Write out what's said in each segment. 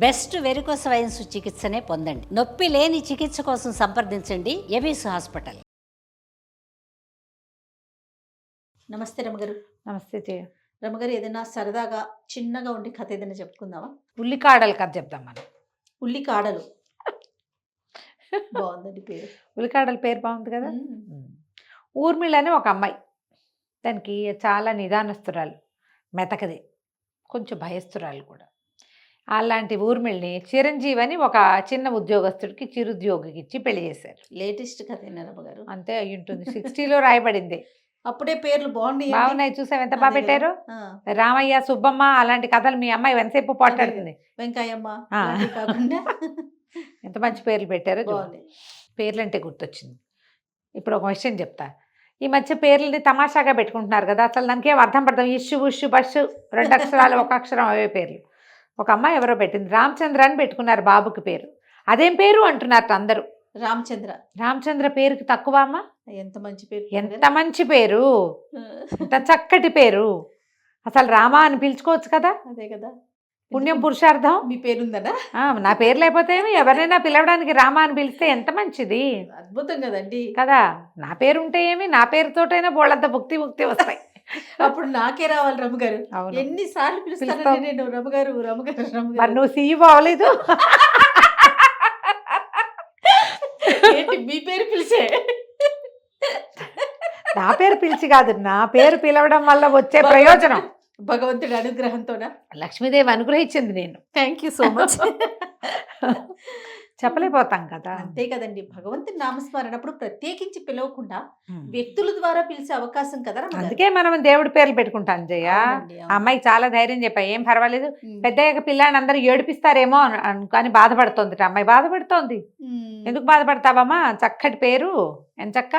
Best varicose veins చికిత్సనే పొందండి. నొప్పి లేని చికిత్స కోసం సంప్రదించండి ఎవిస్ హాస్పిటల్. నమస్తే రమగారు. నమస్తే జయ. రమగారు, ఏదైనా సరదాగా చిన్నగా ఉండి కథ ఏదైనా చెప్పుకుందామా? ఉల్లికాడల కథ చెప్దాం మనం. ఉల్లికాడలు బాగుందండి పేరు. ఉల్లికాడల పేరు బాగుంది కదా. ఊర్మిళ అని ఒక అమ్మాయి, దానికి చాలా నిదానస్తురాలు, మెతకది, కొంచెం భయస్తురాలు కూడా. అలాంటి ఊర్మిళని చిరంజీవి అని ఒక చిన్న ఉద్యోగస్తుడికి చిరుద్యోగికి ఇచ్చి పెళ్లి చేశారు. లేటెస్ట్ కథ రమగారు. అంతే అయి ఉంటుంది. 60లో రాయబడింది. అప్పుడే పేర్లు బాగున్నాయి. చూసావు ఎంత బాగా పెట్టారు. రామయ్య, సుబ్బమ్మ అలాంటి కథలు మీ అమ్మాయి ఎంతసేపు పోట్లాడుతుంది. వెంకయ్యమ్మ కాకుండా ఎంత మంచి పేర్లు పెట్టారో. పేర్లు అంటే గుర్తొచ్చింది. ఇప్పుడు ఒక విషయం చెప్తా. ఈ మధ్య పేర్లని తమాషాగా పెట్టుకుంటున్నారు కదా, అసలు దానికి ఏం అర్థం పడతాం. ఇష్యు ఉష్యు బస్సు 2 అక్షరాలు 1 అక్షరం అవే పేర్లు. ఒక అమ్మాయి ఎవరో పెట్టింది, రామచంద్ర అని పెట్టుకున్నారు బాబుకి పేరు. అదేం పేరు అంటున్నారు అందరూ. రామచంద్ర పేరుకి తక్కువ అమ్మ. ఎంత మంచి పేరు, ఎంత మంచి పేరు, ఎంత చక్కటి పేరు. అసలు రామ అని పిలుచుకోవచ్చు కదా. అదే కదా పుణ్యం పురుషార్థం. మీ పేరుందనా? నా పేరు లేకపోతే ఎవరైనా పిలవడానికి రామ అని పిలిస్తే ఎంత మంచిది. అద్భుతం కదండి కదా. నా పేరు ఉంటే ఏమి, నా పేరుతోటైనా బోళ్ళంత ముక్తి వస్తాయి. అప్పుడు నాకే రావాలి రమగారు. ఎన్నిసార్లు పిలుస్తాను నేను రమగారు రమగారు రమగారు. మరి నువ్వు సీఈఓ అవ్వలేదు. మీ పేరు పిలిచే. నా పేరు పిలిచి కాదు, నా పేరు పిలవడం వల్ల వచ్చే ప్రయోజనం భగవంతుడి అనుగ్రహంతోనా? లక్ష్మీదేవి అనుగ్రహించింది. నేను థ్యాంక్ యూ సో మచ్. చెప్పలేకపోతాం కదా. అంతే కదండి. భగవంతుని నామస్మరణప్పుడు ప్రత్యేకించి పిలవకుండా వ్యక్తుల ద్వారా పిలిచే అవకాశం కదా. అందుకే మనం దేవుడి పేర్లు పెట్టుకుంటాం జయ. అమ్మాయి చాలా ధైర్యం చెప్పా, ఏం పర్వాలేదు, పెద్దయ్యాక పిల్లాన్ని అందరూ ఏడిపిస్తారేమో అని బాధపడుతోంది. అమ్మాయి బాధపడుతోంది. ఎందుకు బాధపడతావమ్మా, చక్కటి పేరు, ఎంచక్క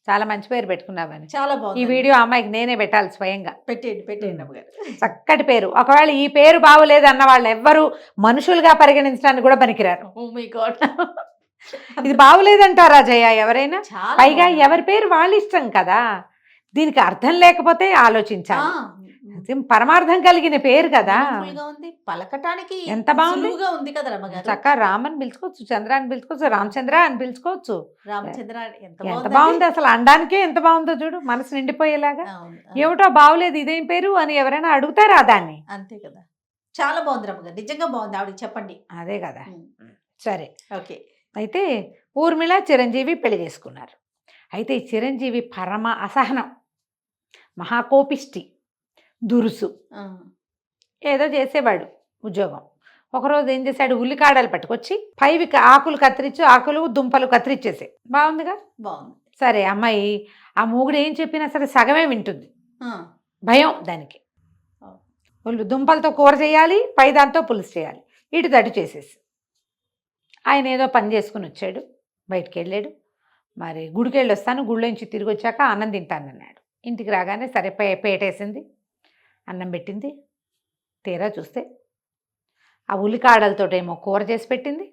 చాలా మంచి పేరు పెట్టుకున్నావని. చాలా బాగుంది. ఈ వీడియో అమ్మాయికి నేనే పెట్టాలి స్వయంగా. పెట్టేయండి చక్కటి పేరు. ఒకవేళ ఈ పేరు బాగోలేదు అన్న వాళ్ళు ఎవ్వరు మనుషులుగా పరిగణించడానికి కూడా పనికిరారు. Oh my God. ఇది బాగోలేదంటారా జయ ఎవరైనా? పైగా ఎవరి పేరు వాళ్ళ ఇష్టం కదా. దీనికి అర్థం లేకపోతే ఆలోచించాలి. పరమార్థం కలిగిన పేరు కదా. పలకటానికి ఎంత బాగుంది ఉంది కదా రమగారు. చక్కగా రామని పిలుచుకోవచ్చు, చంద్ర అని పిలుచుకోవచ్చు, రామచంద్ర అని పిలుచుకోవచ్చు. రామచంద్ర ఎంత బాగుంది అసలు. అనడానికే ఎంత బాగుందో చూడు, మనసు నిండిపోయేలాగా. ఏమిటో బాగులేదు ఇదేం పేరు అని ఎవరైనా అడుగుతారా దాన్ని? అంతే కదా. చాలా బాగుంది రమగారు, నిజంగా బాగుంది. ఆవిడకి చెప్పండి. అదే కదా. సరే, ఓకే. అయితే ఊర్మిళ చిరంజీవి పెళ్లి చేసుకున్నారు. అయితే ఈ చిరంజీవి పరమ అసహనం, మహాకోపిష్టి, దురుసు, ఏదో చేసేవాడు ఉద్యోగం. ఒకరోజు ఏం చేశాడు, ఉల్లికాడలు పట్టుకొచ్చి పైవి ఆకులు కత్తిరించి, ఆకులు దుంపలు కత్తిరించేసే. బాగుందిగా. బాగుంది. సరే, అమ్మాయి ఆ మూగుడు ఏం చెప్పినా సరే సగమే వింటుంది. భయం దానికి. దుంపలతో కూర చేయాలి, పై దాంతో పులుసు చేయాలి, ఇటు తటు చేసేసి. ఆయన ఏదో పని చేసుకుని వచ్చాడు, బయటికి వెళ్ళాడు. మరి గుడికి వెళ్ళి వస్తాను, గుళ్ళోంచి తిరిగి వచ్చాక అన్నం తింటానన్నాడు. ఇంటికి రాగానే సరే పేటేసింది, అన్నం పెట్టింది. తీరా చూస్తే ఆ ఉల్లికాడలతోటేమో కూర చేసి పెట్టింది,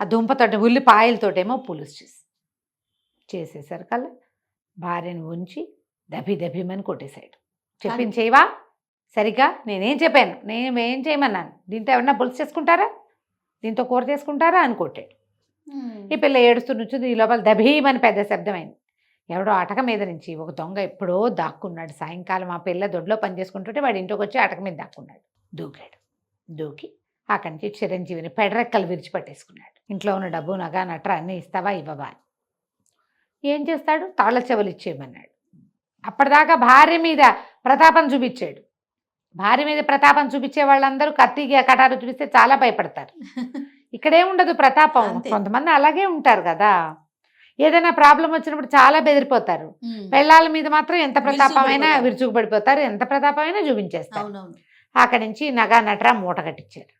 ఆ దుంపతోటి ఉల్లిపాయలతోటేమో పులుసు చేసేసరికల్లా భార్యను ఉంచి దభిమని కొట్టేశాడు. చెప్పింది చేయవా సరిగ్గా? నేనేం చెప్పాను, నేను ఏం చేయమన్నాను, దీంతో ఎవరన్నా పులుసు చేసుకుంటారా, దీంతో కూర చేసుకుంటారా అని కొట్టాడు. ఈ పిల్ల ఏడుస్తూ నుంచింది. ఈ లోపల దభీమని పెద్ద శబ్దమైంది. ఎవడో అటక మీద నుంచి ఒక దొంగ ఎప్పుడో దాక్కున్నాడు. సాయంకాలం ఆ పిల్ల దొడ్లో పని చేసుకుంటుంటే వాడి ఇంటికి వచ్చి అటక మీద దాక్కున్నాడు. దూకి అక్కడి నుంచి చిరంజీవిని పెడరెక్కలు విరిచిపట్టేసుకున్నాడు. ఇంట్లో ఉన్న డబ్బు, నగ, నట్ర అన్నీ ఇస్తావా ఇవ్వవా అని. ఏం చేస్తాడు, తాళ్ళ చెవులు ఇచ్చేయమన్నాడు. అప్పటిదాకా భార్య మీద ప్రతాపం చూపించాడు. భార్య మీద ప్రతాపం చూపించే వాళ్ళందరూ కత్తిగా కటారు చూపిస్తే చాలా భయపడతారు. ఇక్కడేముండదు ప్రతాపం. కొంతమంది అలాగే ఉంటారు కదా. ఏదైనా ప్రాబ్లం వచ్చినప్పుడు చాలా బెదిరిపోతారు. పెళ్ళాల మీద మాత్రం ఎంత ప్రతాపమైనా విరుచుకుపడిపోతారు, ఎంత ప్రతాపమైనా చూపించేస్తారు. అక్కడి నుంచి నగా నట్రా మూట కట్టించారు.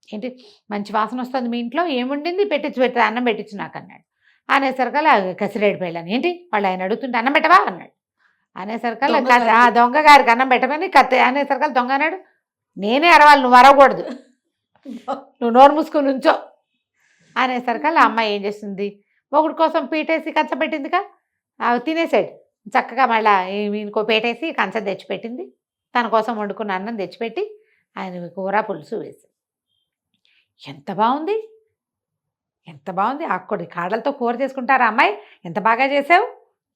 ఏంటి మంచి వాసన వస్తుంది మీ ఇంట్లో, ఏముండింది పెట్టి అన్నం పెట్టించు నాకు అన్నాడు. అనేసరికల్లా కసిరేడు పెళ్ళాను. ఏంటి వాళ్ళు ఆయన అడుగుతుంటే అన్నం పెట్టవా అన్నాడు. అనేసరికల్లా దొంగ గారికి అన్నం పెట్టమని అనేసరికల్లా దొంగ అన్నాడు, నేనే అరవాలి, నువ్వు అరవకూడదు, నువ్వు నోరు మూసుకొని ఉంచో అనేసరికల్లా అమ్మాయి ఏం చేస్తుంది, ఒకటి కోసం పీటేసి కంచ పెట్టిందిగా, తినేసాడు చక్కగా. మళ్ళీ ఇంకో పీటేసి కంచం తెచ్చిపెట్టింది. తన కోసం వండుకున్న అన్నం తెచ్చిపెట్టి ఆయన కూర పులుసు వేసి ఎంత బాగుంది, ఎంత బాగుంది, ఆకుకూర కాడలతో కూర చేసుకుంటారా అమ్మాయి, ఎంత బాగా చేసావు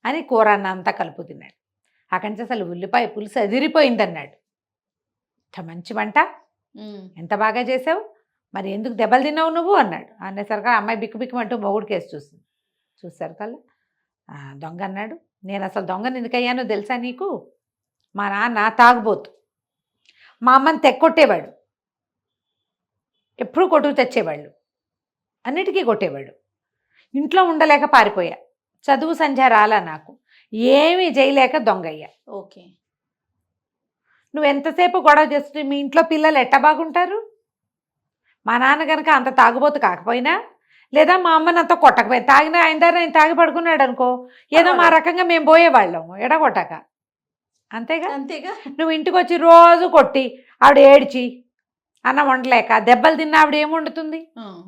అని కూర అన్న అంతా కలుపు తిన్నాడు. అక్కడి నుంచి అసలు ఉల్లిపాయ పులుసు అదిరిపోయిందన్నాడు. ఇంత మంచి వంట, ఎంత బాగా చేసావు, మరి ఎందుకు దెబ్బలు తిన్నావు నువ్వు అన్నాడు. అనేసరికి ఆ అమ్మాయి బిక్కుబిక్కుమంటూ మొగుడు కేసు చూస్తుంది. చూసారు కల్లా దొంగ అన్నాడు. నేను అసలు దొంగని ఎందుకు అయ్యానో తెలుసా నీకు, మా నాన్న తాగుబోతు, మా అమ్మని తెక్కొట్టేవాడు, ఎప్పుడూ కొట్టుకు తెచ్చేవాళ్ళు, అన్నిటికీ కొట్టేవాడు. ఇంట్లో ఉండలేక పారిపోయా, చదువు సంధ్య రాలా నాకు, ఏమీ చేయలేక దొంగయ్యా. ఓకే, నువ్వు ఎంతసేపు గొడవ చేస్తుంటే మీ ఇంట్లో పిల్లలు ఎట్ట బాగుంటారు? మా నాన్న కనుక అంత తాగుబోతు కాకపోయినా, లేదా మా అమ్మని అంత కొట్టకపోయినా, తాగినా ఆయన దారి ఆయన తాగి పడుకున్నాడు అనుకో, ఏదో మా రకంగా మేము పోయేవాళ్ళము ఎడగొట్టక. అంతేగా అంతేగా. నువ్వు ఇంటికి వచ్చి రోజు కొట్టి ఆవిడ ఏడ్చి అన్నం వండలేక దెబ్బలు తిన్న ఆవిడ ఏం వండుతుంది?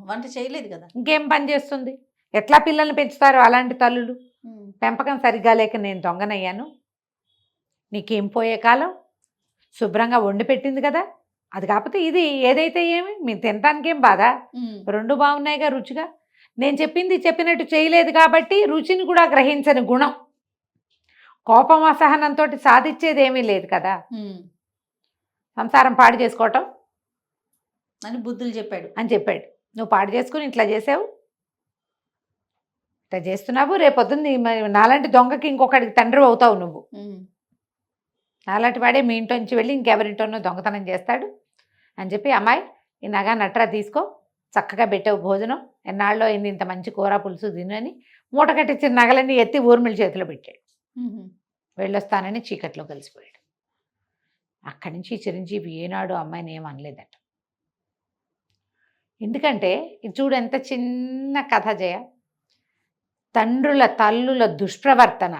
వంట చేయలేదు కదా, ఇంకేం పని చేస్తుంది? ఎట్లా పిల్లల్ని పెంచుతారు అలాంటి తల్లులు? పెంపకం సరిగ్గా లేక నేను దొంగనయ్యాను. నీకేం పోయే కాలం, శుభ్రంగా వండి పెట్టింది కదా, అది కాకపోతే ఇది ఏదైతే ఏమి, మీరు తినటానికి ఏం బాధ, రెండు బాగున్నాయిగా రుచిగా. నేను చెప్పింది చెప్పినట్టు చేయలేదు కాబట్టి రుచిని కూడా గ్రహించని గుణం, కోపం అసహనంతో సాధించేది ఏమీ లేదు కదా. సంసారం పాడు చేసుకోవటం అని బుద్ధులు చెప్పాడు అని చెప్పాడు. నువ్వు పాడు చేసుకుని ఇట్లా చేసావు, ఇట్లా చేస్తున్నావు, రేపొద్దుంది నాలాంటి దొంగకి ఇంకొకటికి తండ్రి అవుతావు నువ్వు. నాలాంటి వాడే మీ ఇంట్లో నుంచి వెళ్ళి ఇంకెవరింటోనో దొంగతనం చేస్తాడు అని చెప్పి, అమ్మాయి ఈ నగ నట్రా తీసుకో, చక్కగా పెట్టావు భోజనం, ఎన్నాళ్ళలో ఇంత మంచి కూర పులుసు తినని మూట కట్టించిన నగలన్నీ ఎత్తి ఊర్మిళ చేతిలో పెట్టాడు. వెళ్ళొస్తానని చీకట్లో కలిసిపోయాడు. అక్కడి నుంచి చిరంజీవి ఏనాడు అమ్మాయిని ఏం అనలేదట. ఎందుకంటే ఇది చూడు ఎంత చిన్న కథ జయ, తండ్రుల తల్లుల దుష్ప్రవర్తన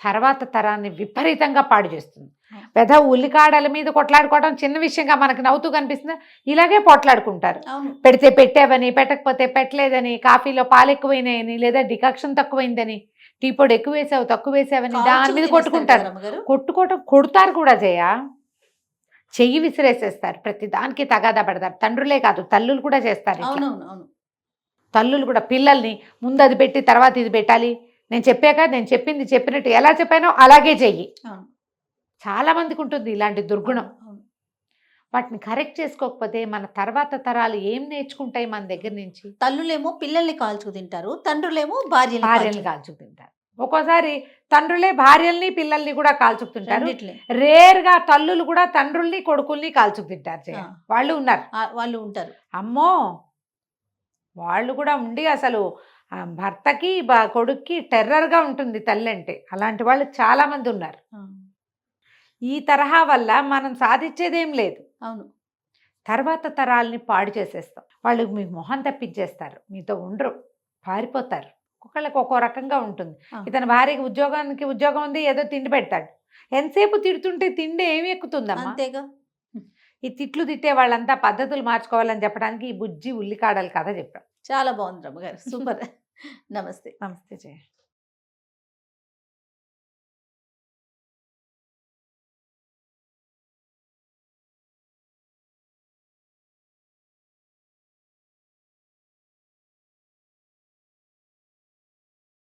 తర్వాత తరాన్ని విపరీతంగా పాడు చేస్తుంది. పెద్ద ఉల్లికాడల మీద కొట్లాడుకోవడం చిన్న విషయంగా మనకు నవ్వుతూ కనిపిస్తుంది, ఇలాగే పోట్లాడుకుంటారు. పెడితే పెట్టావని, పెట్టకపోతే పెట్టలేదని, కాఫీలో పాలు ఎక్కువైనాయని, లేదా డికాక్షన్ తక్కువైందని, టీ పొడి ఎక్కువ వేసావు తక్కువ వేసావని దాని మీద కొట్టుకుంటారు. కొడతారు కూడా జయ, చెయ్యి విసిరేసేస్తారు, ప్రతి దానికి తగాదా పడతారు. తండ్రులే కాదు తల్లులు కూడా చేస్తారు. తల్లులు కూడా పిల్లల్ని ముందు అది పెట్టి తర్వాత ఇది పెట్టాలి, నేను చెప్పాక నేను చెప్పింది చెప్పినట్టు ఎలా చెప్పానో అలాగే చెయ్యి. చాలా మందికి ఉంటుంది ఇలాంటి దుర్గుణం. వాటిని కరెక్ట్ చేసుకోకపోతే మన తర్వాత తరాలు ఏం నేర్చుకుంటాయి మన దగ్గర నుంచి? తల్లులేమో పిల్లల్ని కాల్చుకు తింటారు, తండ్రులేమో భార్యల్ని కాల్చుకు తింటారు. ఒక్కోసారి తండ్రులే భార్యల్ని పిల్లల్ని కూడా కాల్చుకు తింటారు. రేర్గా తల్లులు కూడా తండ్రుల్ని కొడుకుల్ని కాల్చుకు తింటారు. వాళ్ళు ఉంటారు. అమ్మో, వాళ్ళు కూడా ఉండి అసలు భర్తకి కొడుక్కి టెర్రర్గా ఉంటుంది తల్లి అంటే. అలాంటి వాళ్ళు చాలా మంది ఉన్నారు. ఈ తరహా వల్ల మనం సాధించేదేం లేదు. అవును, తర్వాత తరాలని పాడు చేసేస్తాం. వాళ్ళు మీకు మొహం తప్పించేస్తారు, మీతో ఉండరు, పారిపోతారు. ఒక్కొక్కళ్ళకి ఒక్కో రకంగా ఉంటుంది. ఇతని భార్యకి ఉద్యోగం ఉంది, ఏదో తిండి పెడతాడు, ఎంతసేపు తిడుతుంటే తిండి ఏమి ఎక్కుతుందమ్మా? అంతేగా. ఈ తిట్లు తిట్టే వాళ్ళంతా పద్ధతులు మార్చుకోవాలని చెప్పడానికి ఈ బుజ్జి ఉల్లికాడల కథ చెప్పాం. చాలా బాగుంది రమ్మగారు, సూపర్. నమస్తే. నమస్తే జయ.